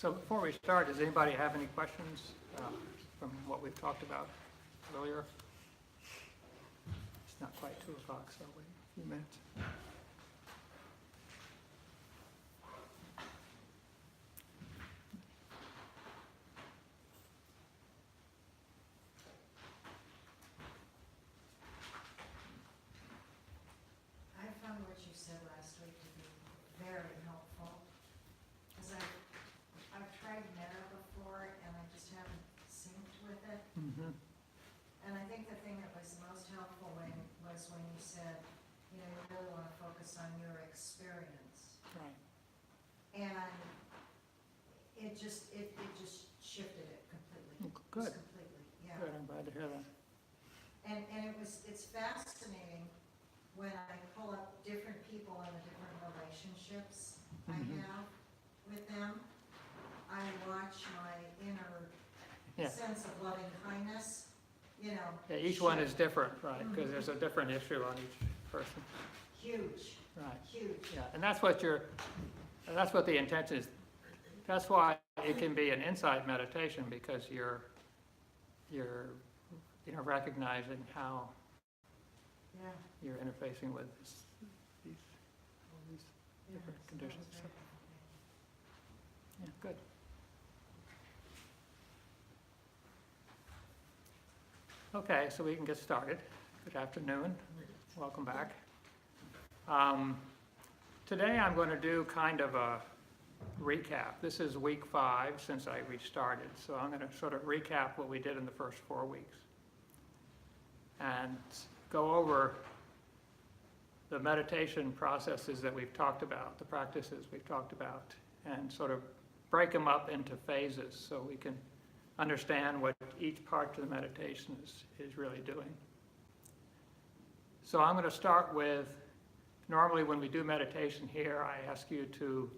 So before we start, does anybody have any questions from what we've talked about earlier? It's not quite 2 o'clock, so wait a few minutes. I found what you said last week to be very helpful, because I've tried metta before and I just haven't synced with it. Mm-hmm. And I think the thing that was most helpful was when you said, you really want to focus on your experience. Right. And it just shifted it completely. Good. Just completely, yeah. Good, I'm glad to hear that. And it's fascinating when I pull up different people and the different relationships I have with them. I watch my inner sense of loving kindness, Yeah, each one is different, right, because there's a different issue on each person. Huge, Right. huge. Yeah, and that's what the intention is. That's why it can be an insight meditation, because you're recognizing how Yeah. you're interfacing with all these different Yeah, conditions. so So, that was yeah, good. Okay, so we can get started. Good afternoon. Welcome back. Today I'm going to do kind of a recap. This is week 5 since I restarted, so I'm going to sort of recap what we did in the first 4 weeks and go over the meditation processes that we've talked about, the practices we've talked about, and sort of break them up into phases so we can understand what each part of the meditation is really doing. So I'm going to start with, normally when we do meditation here, I ask you to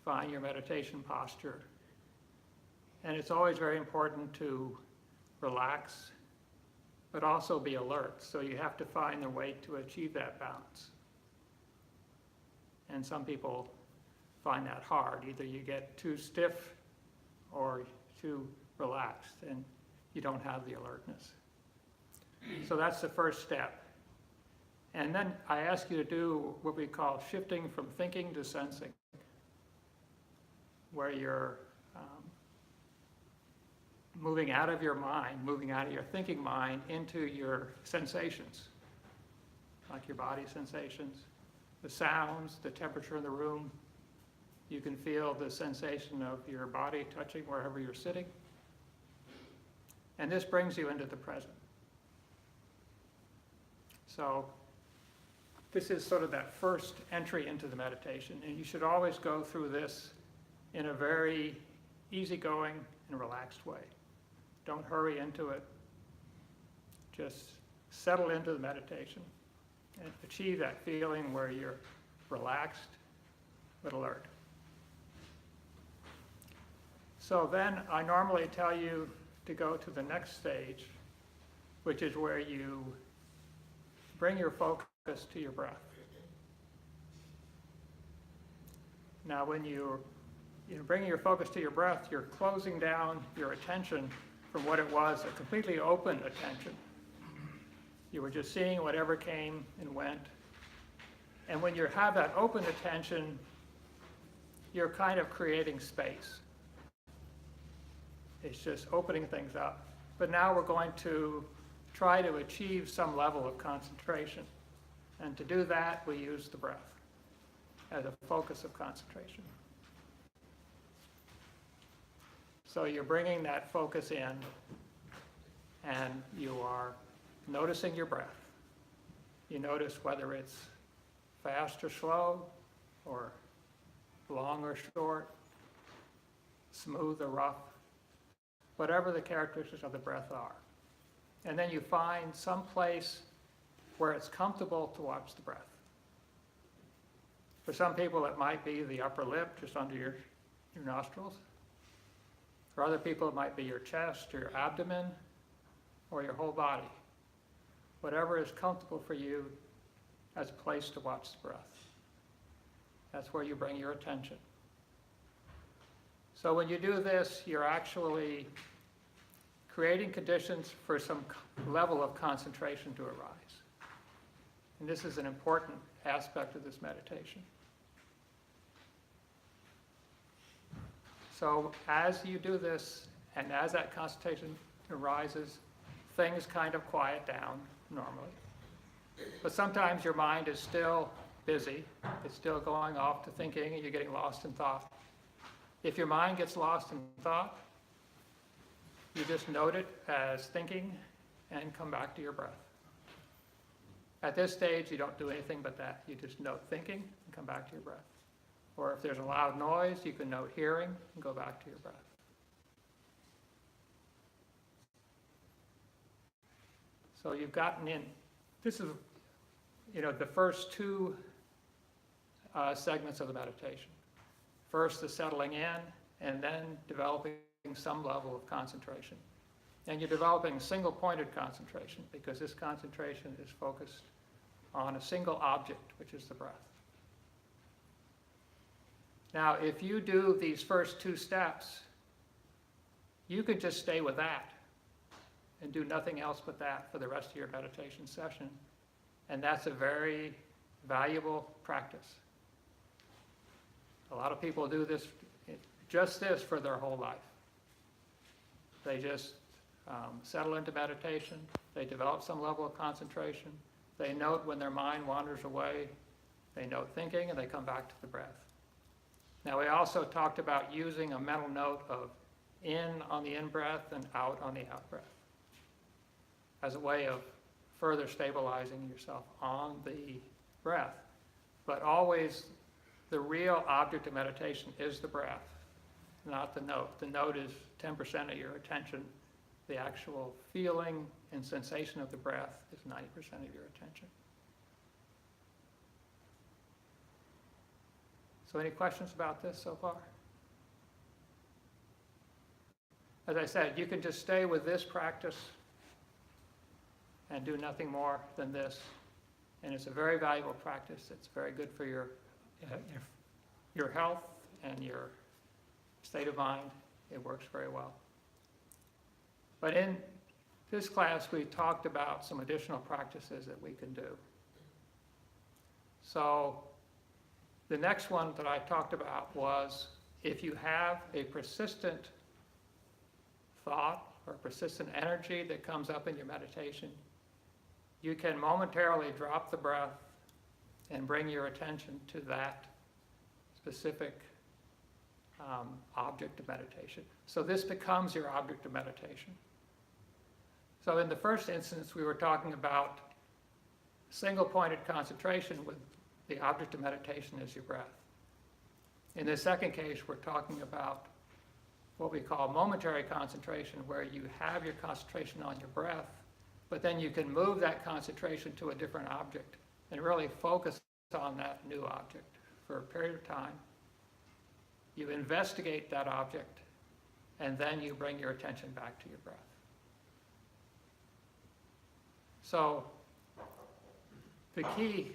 find your meditation posture. And it's always very important to relax, but also be alert. So you have to find the way to achieve that balance. And some people find that hard. Either you get too stiff or too relaxed and you don't have the alertness. So that's the first step. And then I ask you to do what we call shifting from thinking to sensing, where you're moving out of your mind, moving out of your thinking mind into your sensations, like your body sensations, the sounds, the temperature in the room. You can feel the sensation of your body touching wherever you're sitting. And this brings you into the present. So this is sort of that first entry into the meditation, and you should always go through this in a very easygoing and relaxed way. Don't hurry into it. Just settle into the meditation and achieve that feeling where you're relaxed but alert. So then I normally tell you to go to the next stage, which is where you bring your focus to your breath. Now when you're bringing your focus to your breath, you're closing down your attention from what it was, a completely open attention. You were just seeing whatever came and went. And when you have that open attention, you're kind of creating space. It's just opening things up. But now we're going to try to achieve some level of concentration. And to do that, we use the breath as a focus of concentration. So you're bringing that focus in, and you are noticing your breath. You notice whether it's fast or slow, or long or short, smooth or rough, whatever the characteristics of the breath are. And then you find some place where it's comfortable to watch the breath. For some people, it might be the upper lip, just under your nostrils. For other people, it might be your chest, your abdomen, or your whole body. Whatever is comfortable for you as a place to watch the breath. That's where you bring your attention. So when you do this, you're actually creating conditions for some level of concentration to arise. And this is an important aspect of this meditation. So as you do this, and as that concentration arises, things kind of quiet down normally. But sometimes your mind is still busy. It's still going off to thinking, and you're getting lost in thought. If your mind gets lost in thought, you just note it as thinking and come back to your breath. At this stage, you don't do anything but that. You just note thinking and come back to your breath. Or if there's a loud noise, you can note hearing and go back to your breath. So you've gotten in. This is, the first two segments of the meditation. First, the settling in, and then developing some level of concentration. And you're developing single-pointed concentration because this concentration is focused on a single object, which is the breath. Now, if you do these first two steps, you could just stay with that and do nothing else but that for the rest of your meditation session. And that's a very valuable practice. A lot of people do this, just this for their whole life. They just settle into meditation. They develop some level of concentration. They note when their mind wanders away. They note thinking, and they come back to the breath. Now, we also talked about using a mental note of in on the in-breath and out on the out-breath as a way of further stabilizing yourself on the breath. But always, the real object of meditation is the breath, not the note. The note is 10% of your attention. The actual feeling and sensation of the breath is 90% of your attention. So any questions about this so far? As I said, you can just stay with this practice and do nothing more than this. And it's a very valuable practice. It's very good for your health and your state of mind. It works very well. But in this class, we talked about some additional practices that we can do. So the next one that I talked about was if you have a persistent thought or persistent energy that comes up in your meditation, you can momentarily drop the breath and bring your attention to that specific object of meditation. So this becomes your object of meditation. So in the first instance, we were talking about single-pointed concentration with the object of meditation as your breath. In the second case, we're talking about what we call momentary concentration, where you have your concentration on your breath, but then you can move that concentration to a different object and really focus on that new object for a period of time. You investigate that object, and then you bring your attention back to your breath. So the key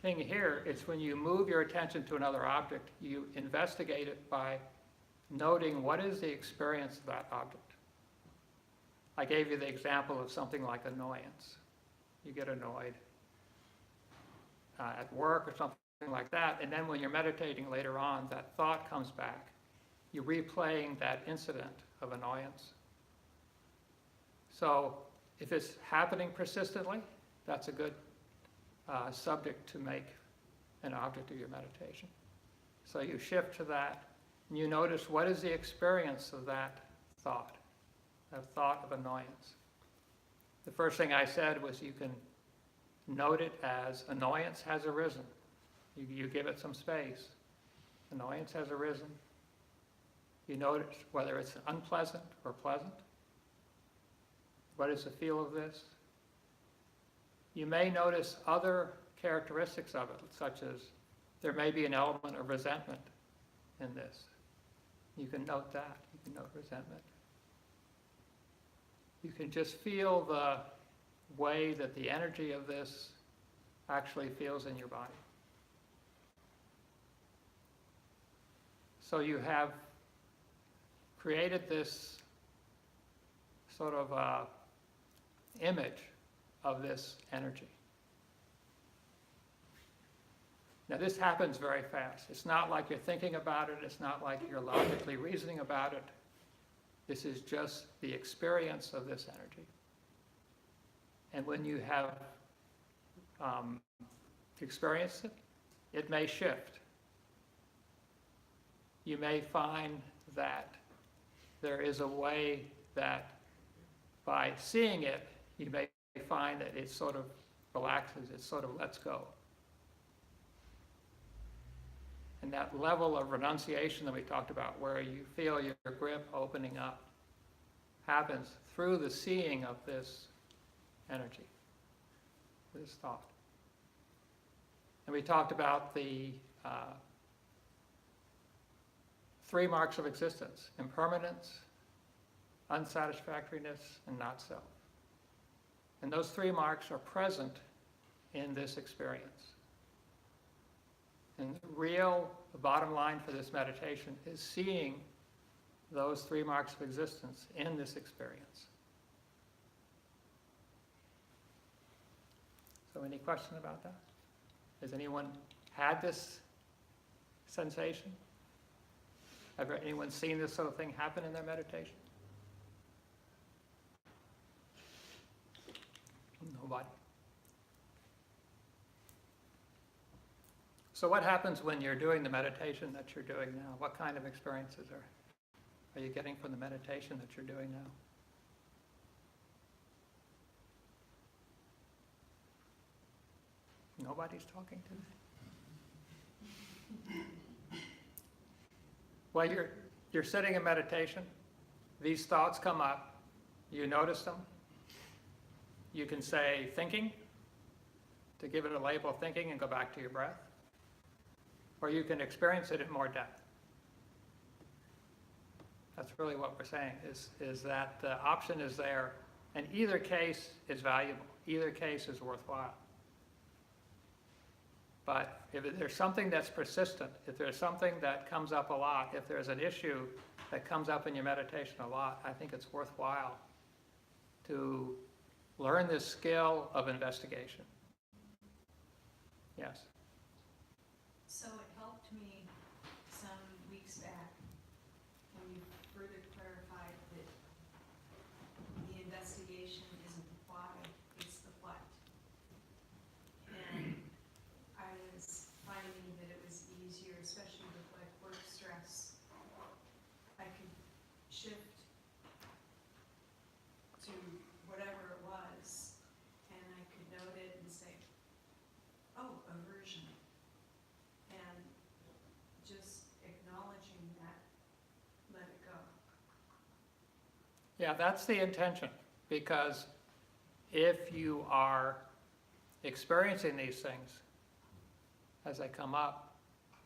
thing here is when you move your attention to another object, you investigate it by noting what is the experience of that object. I gave you the example of something like annoyance. You get annoyed at work or something like that, and then when you're meditating later on, that thought comes back. You're replaying that incident of annoyance. So if it's happening persistently, that's a good subject to make an object of your meditation. So you shift to that, and you notice what is the experience of that thought of annoyance. The first thing I said was you can note it as annoyance has arisen. You give it some space. Annoyance has arisen. You notice whether it's unpleasant or pleasant. What is the feel of this? You may notice other characteristics of it, such as there may be an element of resentment in this. You can note that. You can note resentment. You can just feel the way that the energy of this actually feels in your body. So you have created this sort of image of this energy. Now this happens very fast. It's not like you're thinking about it. It's not like you're logically reasoning about it. This is just the experience of this energy. And when you have experienced it, it may shift. You may find that there is a way that by seeing it, you may find that it sort of relaxes, it sort of lets go. And that level of renunciation that we talked about, where you feel your grip opening up, happens through the seeing of this energy, this thought. And we talked about the 3 marks of existence: impermanence, unsatisfactoriness, and not self. And those 3 marks are present in this experience. And the bottom line for this meditation is seeing those 3 marks of existence in this experience. So any question about that? Has anyone had this sensation? Have anyone seen this sort of thing happen in their meditation? Nobody. So what happens when you're doing the meditation that you're doing now? What kind of experiences are you getting from the meditation that you're doing now? Nobody's talking to me. While you're sitting in meditation, these thoughts come up, you notice them. You can say thinking, to give it a label, thinking, and go back to your breath. Or you can experience it in more depth. That's really what we're saying, is that the option is there, and either case is valuable, either case is worthwhile. But if there's something that's persistent, if there's something that comes up a lot, if there's an issue that comes up in your meditation a lot, I think it's worthwhile to learn this skill of investigation. Yes? So it helped me some weeks back when you further clarified that the investigation isn't the why, it's the what. And I was finding that it was easier, especially with like work stress. I could shift to whatever it was, and I could note it and say, oh, aversion. And just acknowledging that, let it go. Yeah, that's the intention, because if you are experiencing these things as they come up,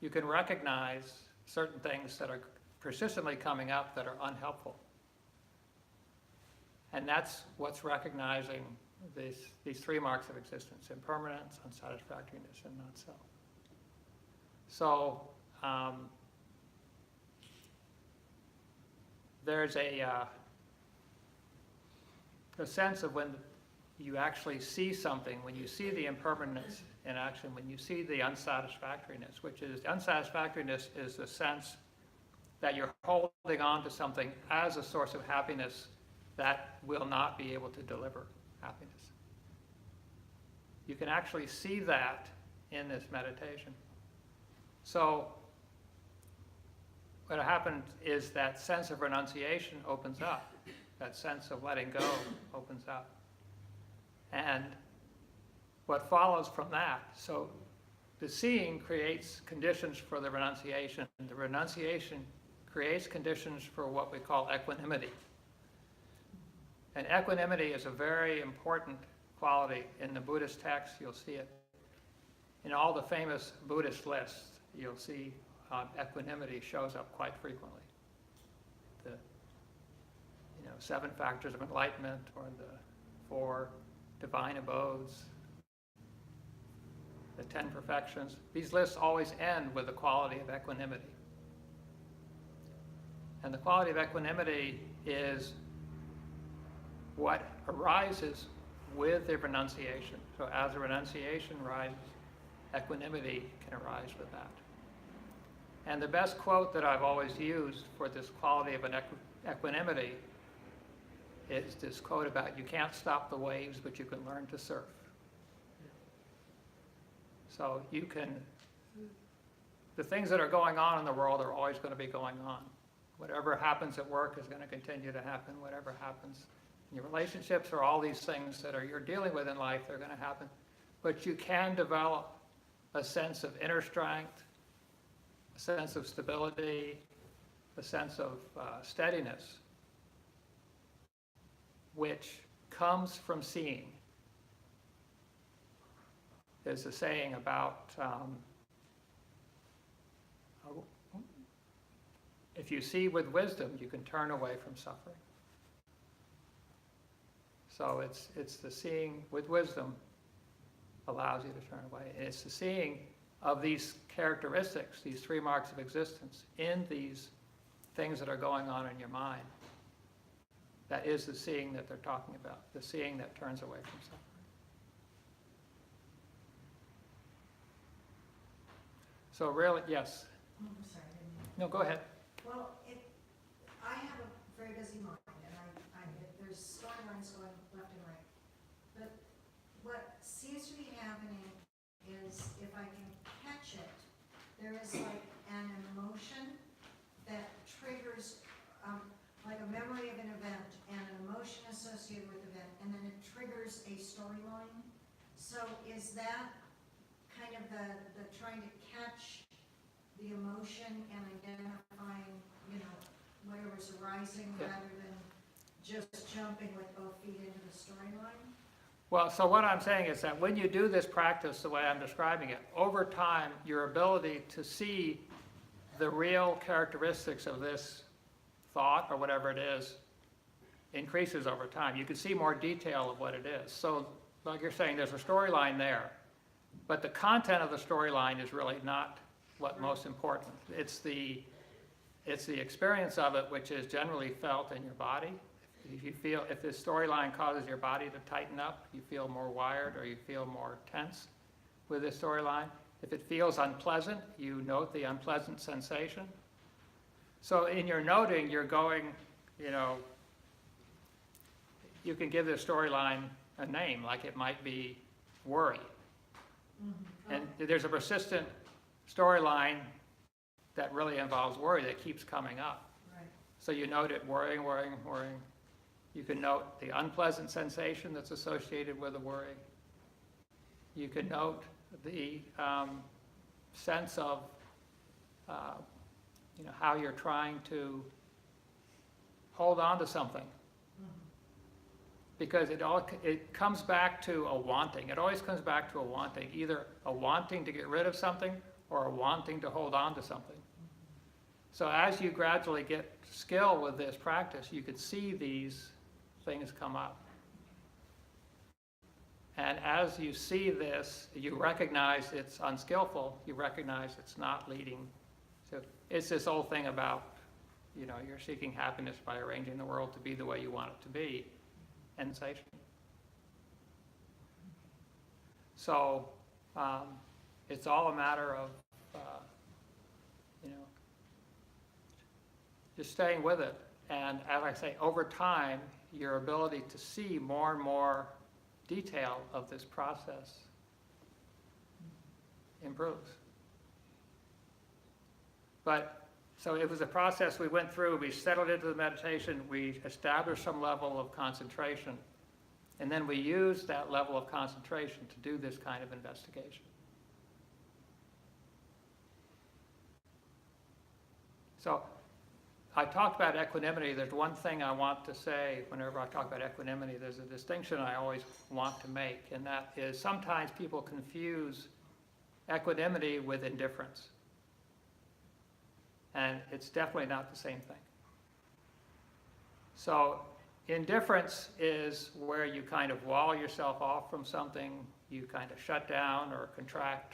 you can recognize certain things that are persistently coming up that are unhelpful. And that's what's recognizing these 3 marks of existence: impermanence, unsatisfactoriness, and not self. So there's a sense of when you actually see something, when you see the impermanence in action, when you see the unsatisfactoriness, which is, unsatisfactoriness is the sense that you're holding on to something as a source of happiness that will not be able to deliver happiness. You can actually see that in this meditation. So what happened is that sense of renunciation opens up. That sense of letting go opens up. And what follows from that, so the seeing creates conditions for the renunciation. The renunciation creates conditions for what we call equanimity. And equanimity is a very important quality in the Buddhist texts. You'll see it in all the famous Buddhist lists. You'll see equanimity shows up quite frequently. The 7 factors of enlightenment, or the 4 divine abodes, the 10 perfections. These lists always end with the quality of equanimity. And the quality of equanimity is what arises with the renunciation. So as the renunciation rises, equanimity can arise with that. And the best quote that I've always used for this quality of an equanimity is this quote about, you can't stop the waves, but you can learn to surf. So you can, the things that are going on in the world are always going to be going on. Whatever happens at work is going to continue to happen. Whatever happens in your relationships or all these things that you're dealing with in life, they're going to happen. But you can develop a sense of inner strength, a sense of stability, a sense of steadiness, which comes from seeing. There's a saying about if you see with wisdom, you can turn away from suffering. So it's the seeing with wisdom allows you to turn away. And it's the seeing of these characteristics, these three marks of existence, in these things that are going on in your mind. That is the seeing that they're talking about, the seeing that turns away from suffering. So really, yes. I'm sorry, I didn't. No, go ahead. Well, I have a very busy mind, and there's storylines going left and right. But what seems to be happening is, if I can catch it, there is like an emotion that triggers, like a memory of an event and an emotion associated with the event, and then it triggers a storyline. So is that kind of the trying to catch the emotion and identifying, whatever's arising, Yeah. rather than just jumping with both feet into the storyline? Well, so what I'm saying is that when you do this practice the way I'm describing it, over time, your ability to see the real characteristics of this thought or whatever it is increases over time. You can see more detail of what it is. So like you're saying, there's a storyline there, but the content of the storyline is really not what's most important. It's the experience of it, which is generally felt in your body. If this storyline causes your body to tighten up, you feel more wired or you feel more tense with this storyline. If it feels unpleasant, you note the unpleasant sensation. So in your noting, you're going, you can give this storyline a name, like it might be worry. Mm-hmm. And there's a persistent storyline that really involves worry that keeps coming up. Right. So you note it worrying, worrying, worrying. You can note the unpleasant sensation that's associated with the worry. You can note the sense of how you're trying to hold on to something. Because it comes back to a wanting. It always comes back to a wanting, either a wanting to get rid of something or a wanting to hold on to something. So as you gradually get skill with this practice, you can see these things come up. And as you see this, you recognize it's unskillful, you recognize it's not leading to, it's this old thing about, you're seeking happiness by arranging the world to be the way you want it to be. Sensation. So it's all a matter of just staying with it, and as I say, over time your ability to see more and more detail of this process improves. But so it was a process we went through. We settled into the meditation. We established some level of concentration. And then we used that level of concentration to do this kind of investigation. So I talked about equanimity. There's one thing I want to say whenever I talk about equanimity. There's a distinction I always want to make, and that is sometimes people confuse equanimity with indifference. And it's definitely not the same thing. So indifference is where you kind of wall yourself off from something, you kind of shut down or contract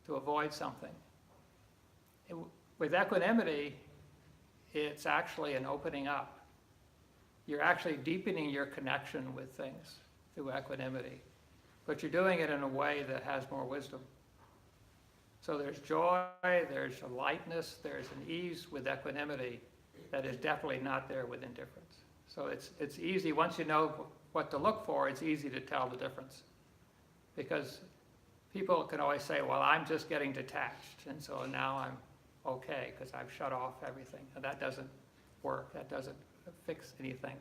to avoid something. With equanimity, it's actually an opening up. You're actually deepening your connection with things through equanimity, but you're doing it in a way that has more wisdom. So there's joy, there's a lightness, there's an ease with equanimity that is definitely not there with indifference. So it's easy, once you know what to look for, it's easy to tell the difference. Because people can always say, well, I'm just getting detached, and so now I'm okay because I've shut off everything. And that doesn't work, that doesn't fix anything.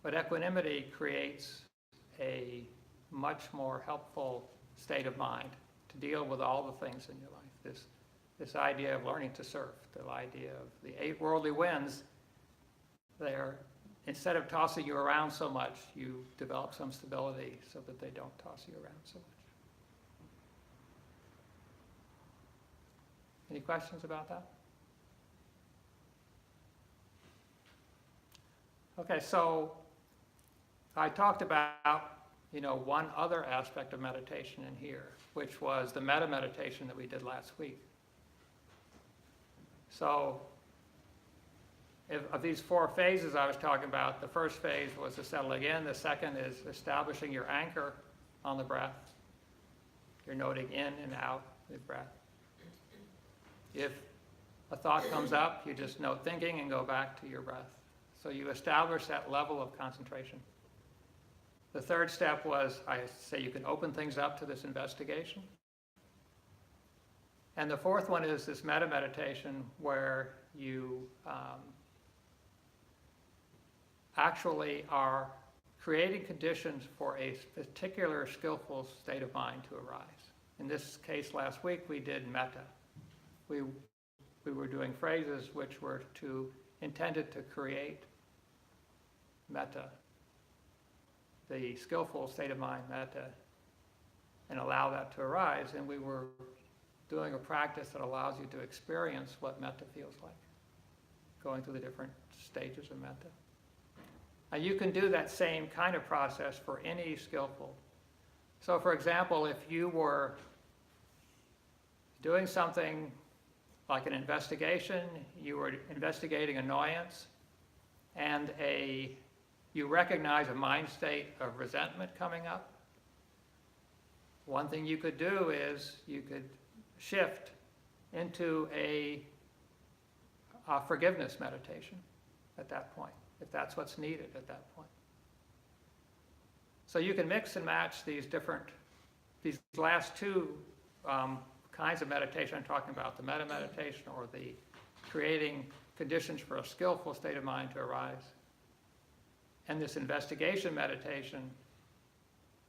But equanimity creates a much more helpful state of mind to deal with all the things in your life. This idea of learning to surf, the idea of the 8 worldly winds, they're, instead of tossing you around so much, you develop some stability so that they don't toss you around so much. Any questions about that? Okay, so I talked about, one other aspect of meditation in here, which was the metta meditation that we did last week. So, of these 4 phases I was talking about, the first phase was the settling in. The second is establishing your anchor on the breath. You're noting in and out with breath. If a thought comes up, you just note thinking and go back to your breath. So you establish that level of concentration. The third step was, I say you can open things up to this investigation. And the fourth one is this metta meditation where you actually are creating conditions for a particular skillful state of mind to arise. In this case last week we did metta. We were doing phrases which were intended to create metta, the skillful state of mind metta, and allow that to arise. And we were doing a practice that allows you to experience what metta feels like, going through the different stages of metta. And you can do that same kind of process for any skillful. So for example, if you were doing something like an investigation, you were investigating annoyance, and you recognize a mind state of resentment coming up, one thing you could do is you could shift into a forgiveness meditation at that point, if that's what's needed at that point. So you can mix and match these last 2 kinds of meditation I'm talking about, the metta meditation or the creating conditions for a skillful state of mind to arise. And this investigation meditation,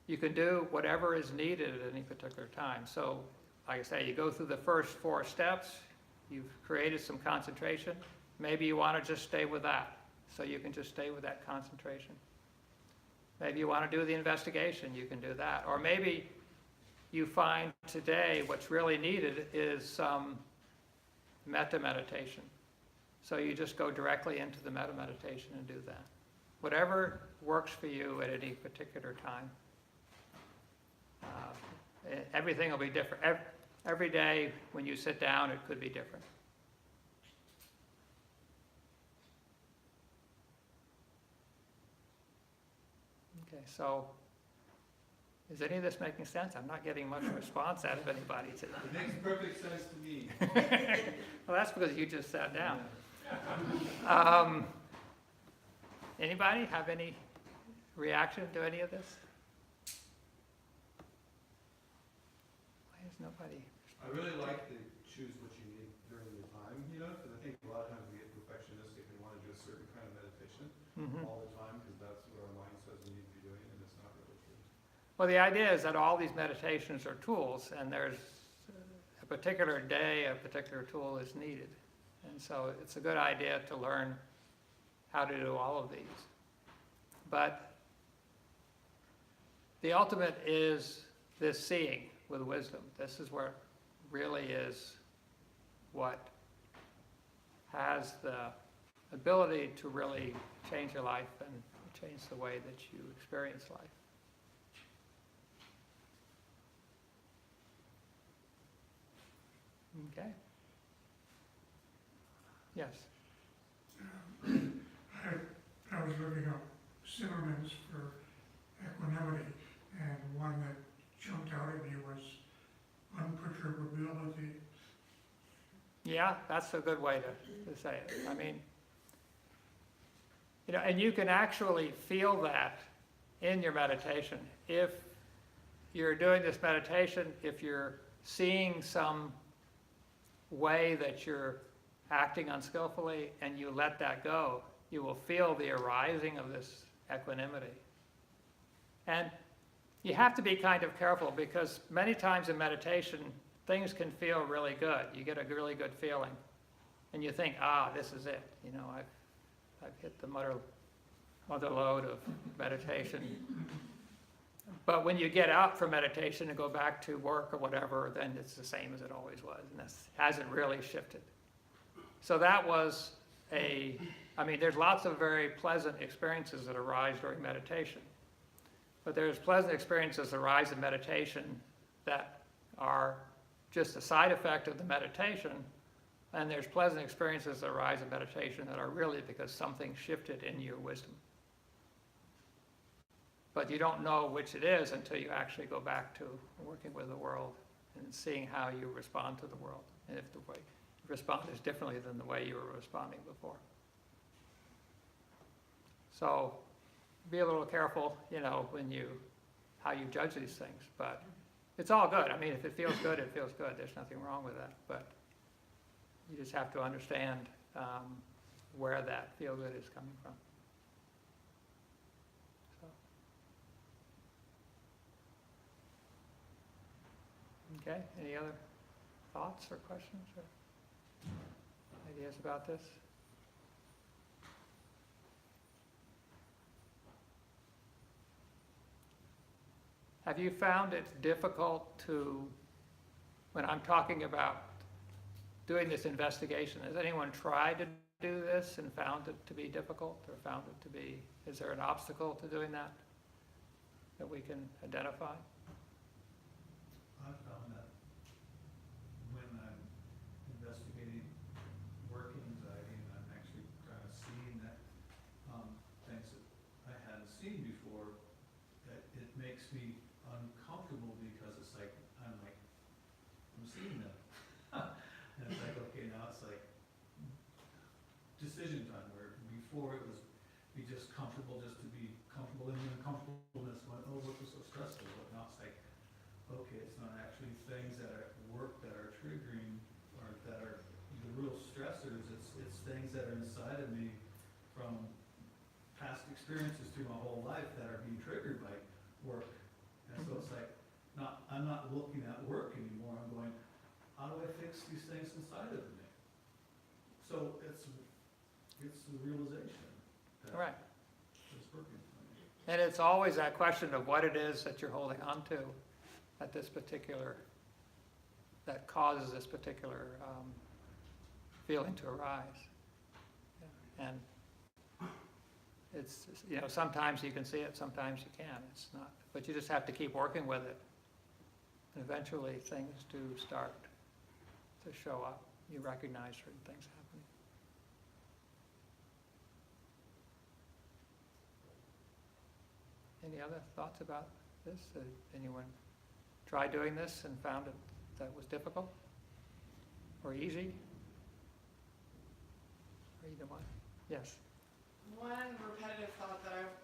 you can do whatever is needed at any particular time. So, like I say, you go through the first 4 steps, you've created some concentration. Maybe you want to just stay with that, so you can just stay with that concentration. Maybe you want to do the investigation, you can do that. Or maybe you find today what's really needed is some metta meditation. So you just go directly into the metta meditation and do that. Whatever works for you at any particular time. Everything will be different. Every day when you sit down, it could be different. Okay, so is any of this making sense? I'm not getting much response out of anybody today. It makes perfect sense to me. Well, that's because you just sat down. Anybody have any reaction to any of this? Why is nobody? I really like to choose what you need during the time, because I think a lot of times we get perfectionistic and want to do a certain kind of meditation all the time because that's what our mind says we need to be doing, and it's not really true. Well, the idea is that all these meditations are tools, and there's a particular day, a particular tool is needed. And so it's a good idea to learn how to do all of these. But the ultimate is this seeing with wisdom. This is where it really is what has the ability to really change your life and change the way that you experience life. Okay. Yes. was looking up synonyms for equanimity, and one that jumped out at me was unperturbability. Yeah, that's a good way to say it. I mean, you know, and you can actually feel that in your meditation. If you're doing this meditation, if you're seeing some way that you're acting unskillfully and you let that go, you will feel the arising of this equanimity. And you have to be kind of careful, because many times in meditation, things can feel really good. You get a really good feeling. And you think, this is it. You know, I've hit the mother lode of meditation. But when you get out from meditation and go back to work or whatever, then it's the same as it always was. And this hasn't really shifted. So that was there's lots of very pleasant experiences that arise during meditation. But there's pleasant experiences that arise in meditation that are just a side effect of the meditation. And there's pleasant experiences that arise in meditation that are really because something shifted in your wisdom. But you don't know which it is until you actually go back to working with the world and seeing how you respond to the world. And if the way you respond is differently than the way you were responding before. So be a little careful, you know, how you judge these things. But it's all good. I mean, if it feels good, it feels good. There's nothing wrong with that. But you just have to understand where that feel good is coming from. So. Okay, any other thoughts or questions or ideas about this? Have you found it difficult to, when I'm talking about doing this investigation, has anyone tried to do this and found it to be difficult, or found it to be, is there an obstacle to doing that we can identify? I found that when I'm investigating work anxiety and I'm actually kind of seeing that things that I hadn't seen before, that it makes me uncomfortable, because it's like, I'm seeing them. And it's like, okay, now it's like decision time, where before it was be just comfortable, just to be comfortable, and the uncomfortableness went, oh, this is so stressful. But now it's like, okay, it's not actually things that are at work that are triggering, or that are the real stressors. It's things that are inside of me from past experiences through my whole life that are being triggered by work. And so it's like, I'm not looking at work anymore. I'm going, how do I fix these things inside of me? So it's the realization that Right. it's working for me. And it's always that question of what it is that you're holding on to at this particular, that causes this particular feeling to arise. And it's, you know, sometimes you can see it, sometimes you can't. It's not, but you just have to keep working with it. And eventually things do start to show up. You recognize certain things happening. Any other thoughts about this? Anyone try doing this and found it that was difficult or easy? Or either one? Yes. One repetitive thought that I've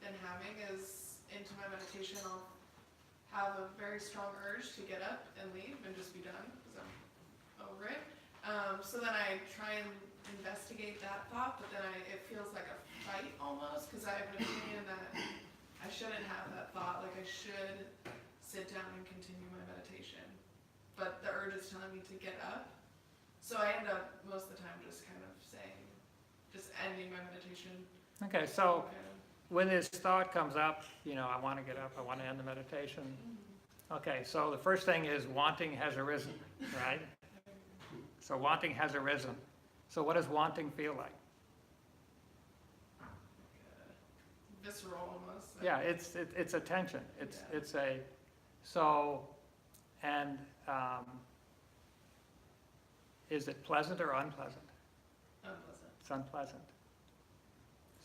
been having is, into my meditation, I'll have a very strong urge to get up and leave and just be done because I'm over it. So then I try and investigate that thought, but then it feels like a fight almost, because I have an opinion that I shouldn't have that thought. Like, I should sit down and continue my meditation, but the urge is telling me to get up. So I end up most of the time just kind of saying, just ending my meditation. Okay, so kind of. when this thought comes up, you know, I want to get up, I want to end the meditation. Okay, so the first thing is wanting has arisen, right? So wanting has arisen. So what does wanting feel like? Visceral almost. Yeah, it's a tension. It's a, and is it pleasant or unpleasant? Unpleasant. It's unpleasant.